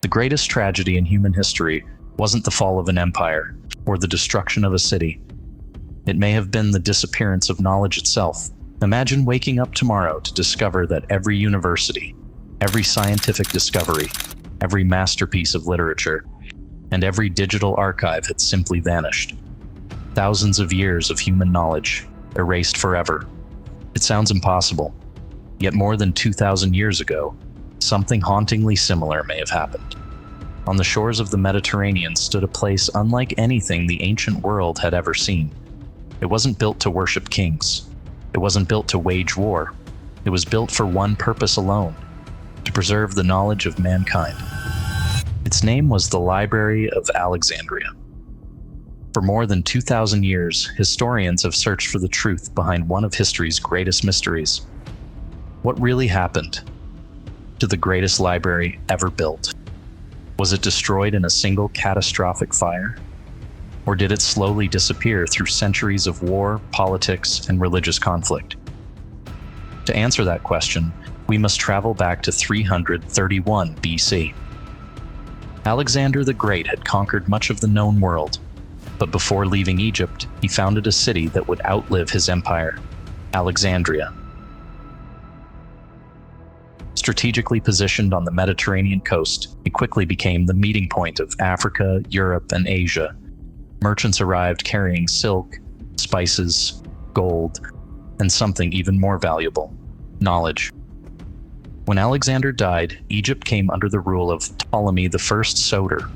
The greatest tragedy in human history wasn't the fall of an empire or the destruction of a city. It may have been the disappearance of knowledge itself. Imagine waking up tomorrow to discover that every university, every scientific discovery, every masterpiece of literature, and every digital archive had simply vanished. Thousands of years of human knowledge erased forever. It sounds impossible, yet more than 2,000 years ago, something hauntingly similar may have happened. On the shores of the Mediterranean stood a place unlike anything the ancient world had ever seen. It wasn't built to worship kings. It wasn't built to wage war. It was built for one purpose alone: to preserve the knowledge of mankind. Its name was the Library of Alexandria. For more than 2,000 years, historians have searched for the truth behind one of history's greatest mysteries. What really happened to the greatest library ever built? Was it destroyed in a single catastrophic fire? Or did it slowly disappear through centuries of war, politics, and religious conflict? To answer that question, we must travel back to 331 BC. Alexander the Great had conquered much of the known world, but before leaving Egypt, he founded a city that would outlive his empire: Alexandria. Strategically positioned on the Mediterranean coast, it quickly became the meeting point of Africa, Europe, and Asia. Merchants arrived carrying silk, spices, gold, and something even more valuable: knowledge. When Alexander died, Egypt came under the rule of Ptolemy I Soter.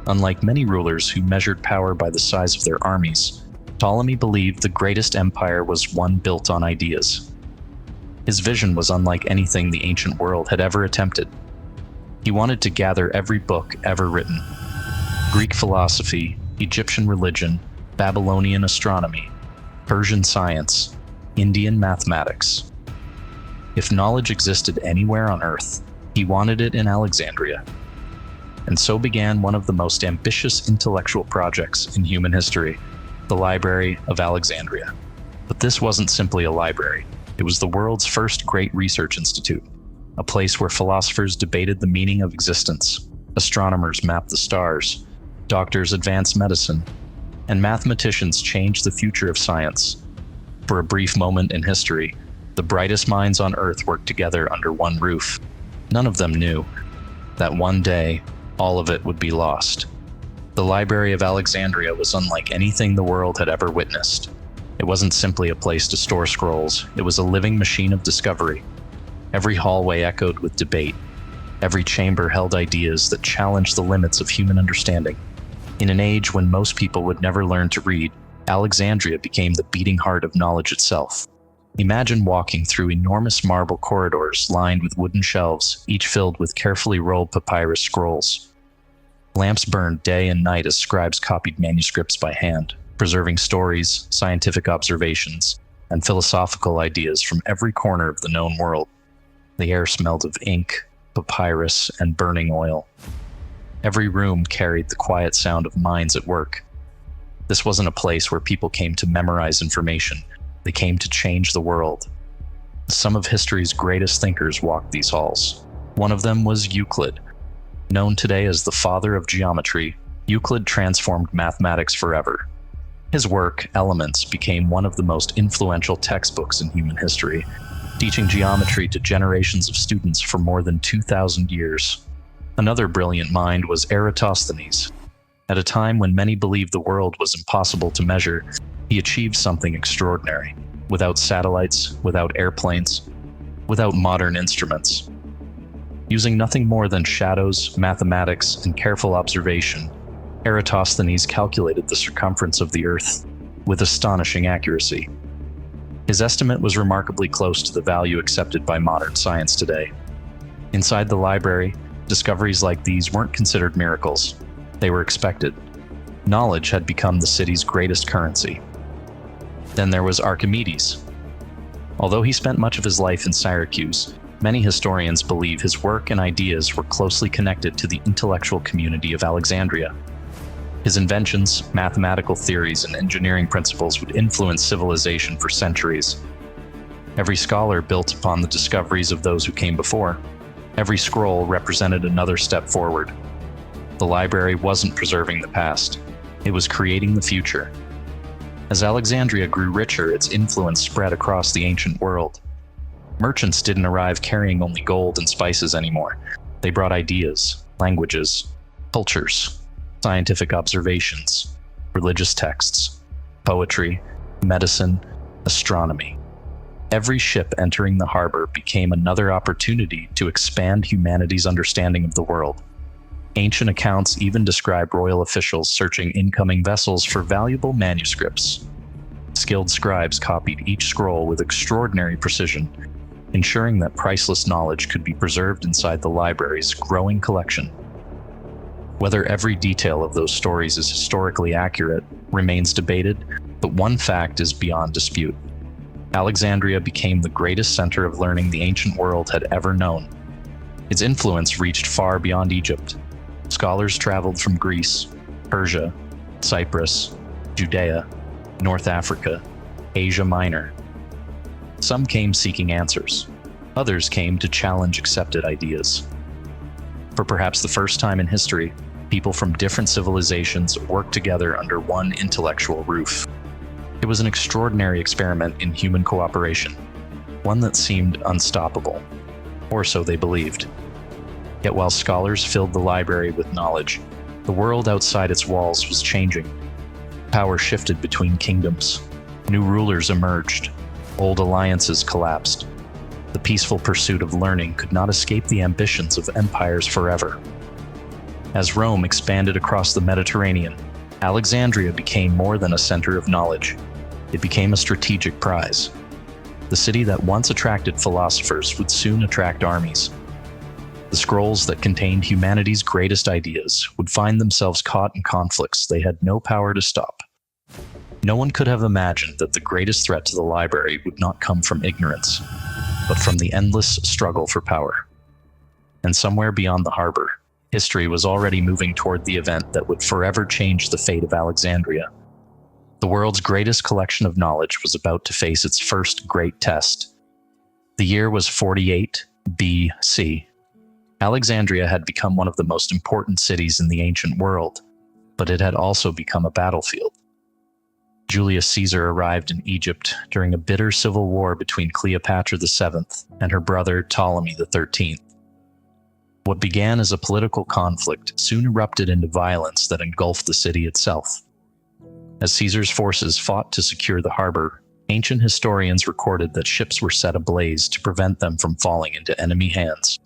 Unlike many rulers who measured power by the size of their armies, Ptolemy believed the greatest empire was one built on ideas. His vision was unlike anything the ancient world had ever attempted. He wanted to gather every book ever written: Greek philosophy, Egyptian religion, Babylonian astronomy, Persian science, Indian mathematics. If knowledge existed anywhere on Earth, he wanted it in Alexandria. And so began one of the most ambitious intellectual projects in human history: the Library of Alexandria. But this wasn't simply a library. It was the world's first great research institute, a place where philosophers debated the meaning of existence, astronomers mapped the stars, doctors advanced medicine, and mathematicians changed the future of science. For a brief moment in history, the brightest minds on Earth worked together under one roof. None of them knew that one day, all of it would be lost. The Library of Alexandria was unlike anything the world had ever witnessed. It wasn't simply a place to store scrolls, it was a living machine of discovery. Every hallway echoed with debate. Every chamber held ideas that challenged the limits of human understanding. In an age when most people would never learn to read, Alexandria became the beating heart of knowledge itself. Imagine walking through enormous marble corridors lined with wooden shelves, each filled with carefully rolled papyrus scrolls. Lamps burned day and night as scribes copied manuscripts by hand, preserving stories, scientific observations, and philosophical ideas from every corner of the known world. The air smelled of ink, papyrus, and burning oil. Every room carried the quiet sound of minds at work. This wasn't a place where people came to memorize information. They came to change the world. Some of history's greatest thinkers walked these halls. One of them was Euclid. Known today as the father of geometry, Euclid transformed mathematics forever. His work, Elements, became one of the most influential textbooks in human history, teaching geometry to generations of students for more than 2,000 years. Another brilliant mind was Eratosthenes. At a time when many believed the world was impossible to measure, he achieved something extraordinary. Without satellites, without airplanes, without modern instruments. Using nothing more than shadows, mathematics, and careful observation, Eratosthenes calculated the circumference of the Earth with astonishing accuracy. His estimate was remarkably close to the value accepted by modern science today. Inside the library, discoveries like these weren't considered miracles. They were expected. Knowledge had become the city's greatest currency. Then there was Archimedes. Although he spent much of his life in Syracuse, many historians believe his work and ideas were closely connected to the intellectual community of Alexandria. His inventions, mathematical theories, and engineering principles would influence civilization for centuries. Every scholar built upon the discoveries of those who came before. Every scroll represented another step forward. The library wasn't preserving the past, it was creating the future. As Alexandria grew richer, its influence spread across the ancient world. Merchants didn't arrive carrying only gold and spices anymore. They brought ideas, languages, cultures, scientific observations, religious texts, poetry, medicine, astronomy. Every ship entering the harbor became another opportunity to expand humanity's understanding of the world. Ancient accounts even describe royal officials searching incoming vessels for valuable manuscripts. Skilled scribes copied each scroll with extraordinary precision, ensuring that priceless knowledge could be preserved inside the library's growing collection. Whether every detail of those stories is historically accurate remains debated, but one fact is beyond dispute. Alexandria became the greatest center of learning the ancient world had ever known. Its influence reached far beyond Egypt. Scholars traveled from Greece, Persia, Cyprus, Judea, North Africa, Asia Minor. Some came seeking answers. Others came to challenge accepted ideas. For perhaps the first time in history, people from different civilizations worked together under one intellectual roof. It was an extraordinary experiment in human cooperation, one that seemed unstoppable, or so they believed. Yet while scholars filled the library with knowledge, the world outside its walls was changing. Power shifted between kingdoms. New rulers emerged. Old alliances collapsed. The peaceful pursuit of learning could not escape the ambitions of empires forever. As Rome expanded across the Mediterranean, Alexandria became more than a center of knowledge. It became a strategic prize. The city that once attracted philosophers would soon attract armies. The scrolls that contained humanity's greatest ideas would find themselves caught in conflicts they had no power to stop. No one could have imagined that the greatest threat to the library would not come from ignorance, but from the endless struggle for power. And somewhere beyond the harbor, history was already moving toward the event that would forever change the fate of Alexandria. The world's greatest collection of knowledge was about to face its first great test. The year was 48 BC. Alexandria had become one of the most important cities in the ancient world, but it had also become a battlefield. Julius Caesar arrived in Egypt during a bitter civil war between Cleopatra VII and her brother Ptolemy XIII. What began as a political conflict soon erupted into violence that engulfed the city itself. As Caesar's forces fought to secure the harbor, ancient historians recorded that ships were set ablaze to prevent them from falling into enemy hands.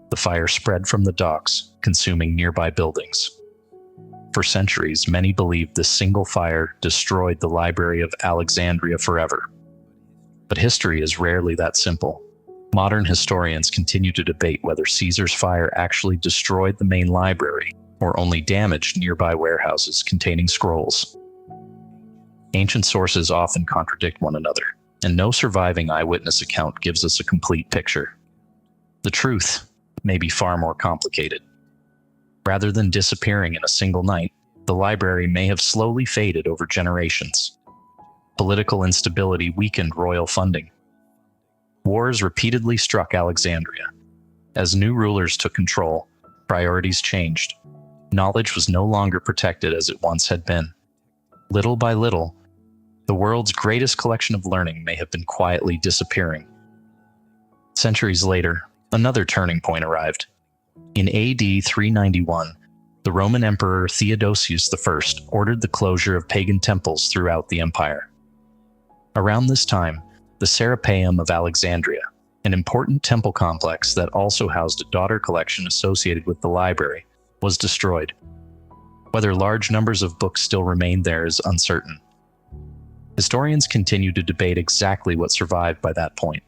The fire spread from the docks, consuming nearby buildings. For centuries, many believed this single fire destroyed the Library of Alexandria forever. But history is rarely that simple. Modern historians continue to debate whether Caesar's fire actually destroyed the main library or only damaged nearby warehouses containing scrolls. Ancient sources often contradict one another, and no surviving eyewitness account gives us a complete picture. The truth may be far more complicated. Rather than disappearing in a single night, the library may have slowly faded over generations. Political instability weakened royal funding. Wars repeatedly struck Alexandria. As new rulers took control, priorities changed. Knowledge was no longer protected as it once had been. Little by little, the world's greatest collection of learning may have been quietly disappearing. Centuries later, another turning point arrived. In AD 391, the Roman Emperor Theodosius I ordered the closure of pagan temples throughout the empire. Around this time, the Serapeum of Alexandria, an important temple complex that also housed a daughter collection associated with the library, was destroyed. Whether large numbers of books still remained there is uncertain. Historians continue to debate exactly what survived by that point.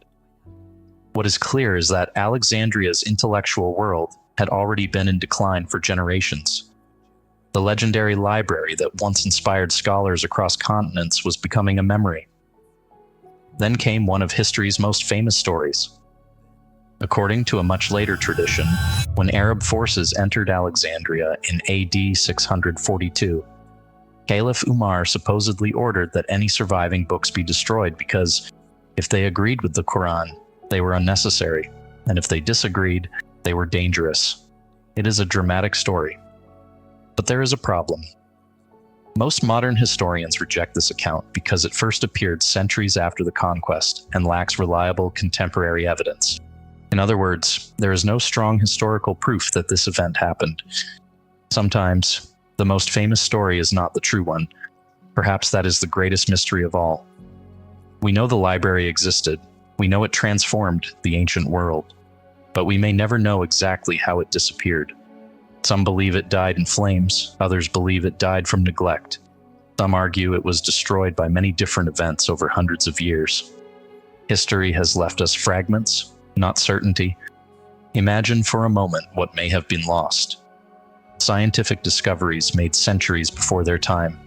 What is clear is that Alexandria's intellectual world had already been in decline for generations. The legendary library that once inspired scholars across continents was becoming a memory. Then came one of history's most famous stories. According to a much later tradition, when Arab forces entered Alexandria in AD 642, Caliph Umar supposedly ordered that any surviving books be destroyed because, if they agreed with the Quran, they were unnecessary. and if they disagreed, they were dangerous. It is a dramatic story. But there is a problem. Most modern historians reject this account because it first appeared centuries after the conquest and lacks reliable contemporary evidence. In other words, there is no strong historical proof that this event happened. Sometimes, the most famous story is not the true one. Perhaps that is the greatest mystery of all. We know the library existed. We know it transformed the ancient world. But we may never know exactly how it disappeared. Some believe it died in flames, others believe it died from neglect. Some argue it was destroyed by many different events over hundreds of years. History has left us fragments, not certainty. Imagine for a moment what may have been lost. Scientific discoveries made centuries before their time.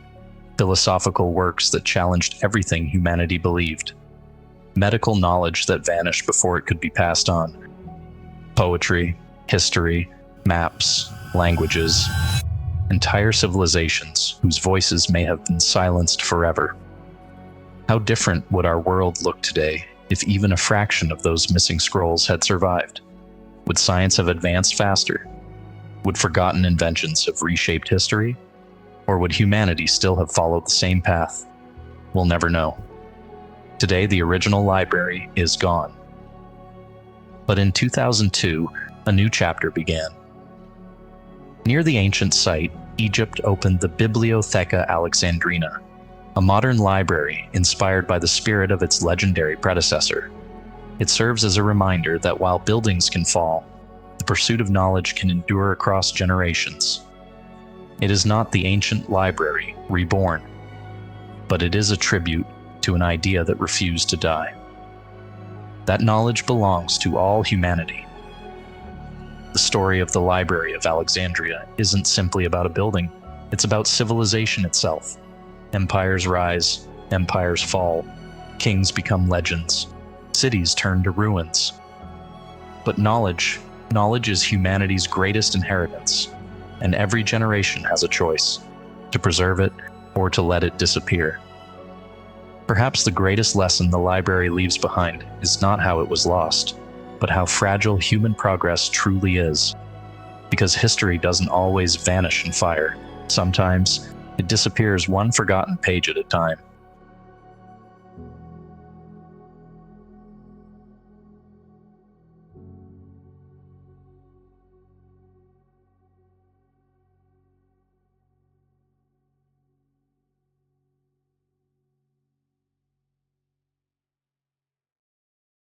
Philosophical works that challenged everything humanity believed. Medical knowledge that vanished before it could be passed on. Poetry, history, maps, languages, entire civilizations whose voices may have been silenced forever. How different would our world look today if even a fraction of those missing scrolls had survived? Would science have advanced faster? Would forgotten inventions have reshaped history? Or would humanity still have followed the same path? We'll never know. Today, the original library is gone. But in 2002, a new chapter began. Near the ancient site, Egypt opened the Bibliotheca Alexandrina, a modern library inspired by the spirit of its legendary predecessor. It serves as a reminder that while buildings can fall, the pursuit of knowledge can endure across generations. It is not the ancient library reborn, but it is a tribute to an idea that refused to die. That knowledge belongs to all humanity. The story of the Library of Alexandria isn't simply about a building, it's about civilization itself. Empires rise, empires fall, kings become legends, cities turn to ruins. But knowledge is humanity's greatest inheritance, and every generation has a choice, to preserve it or to let it disappear. Perhaps the greatest lesson the library leaves behind is not how it was lost, but how fragile human progress truly is. Because history doesn't always vanish in fire. Sometimes, it disappears one forgotten page at a time.